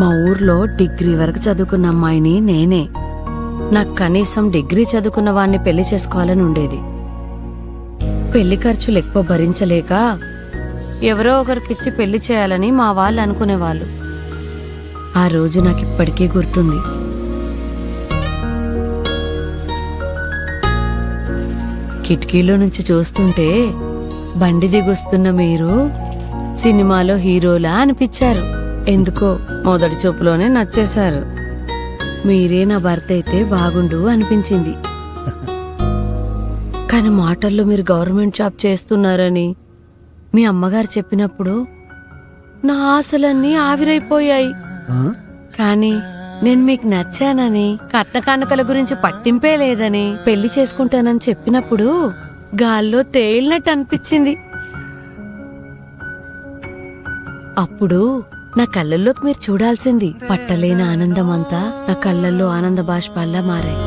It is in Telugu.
మా ఊర్లో డిగ్రీ వరకు చదువుకున్న అమ్మాయిని నేనే. నాకు కనీసం డిగ్రీ చదువుకున్న వాణ్ణి పెళ్లి చేసుకోవాలని ఉండేది. పెళ్లి ఖర్చులు ఎక్కువ భరించలేక ఎవరో ఒకరికిచ్చి పెళ్లి చేయాలని మా వాళ్ళు అనుకునేవాళ్ళు. ఆ రోజు నాకిప్పటికీ గుర్తుంది. కిటికీలో నుంచి చూస్తుంటే బండి దిగొస్తున్న మీరు సినిమాలో హీరోలా అనిపించారు. ఎందుకో మొదటి చూపులోనే నచ్చేశారు. మీరే నా భర్త అయితే బాగుండు అనిపించింది. కానీ మాటల్లో మీరు గవర్నమెంట్ జాబ్ చేస్తున్నారని మీ అమ్మగారు చెప్పినప్పుడు నా ఆశలన్నీ ఆవిరైపోయాయి. కానీ నేను మీకు నచ్చానని, కట్నకానుకల గురించి పట్టింపే లేదని, పెళ్లి చేసుకుంటానని చెప్పినప్పుడు గాల్లో తేలినట్టు అనిపించింది. అప్పుడు నా కళ్ళల్లోకి మీరు చూడాల్సింది. పట్టలేని ఆనందం అంతా నా కళ్ళల్లో ఆనంద బాష్పాల్లా మారాయి.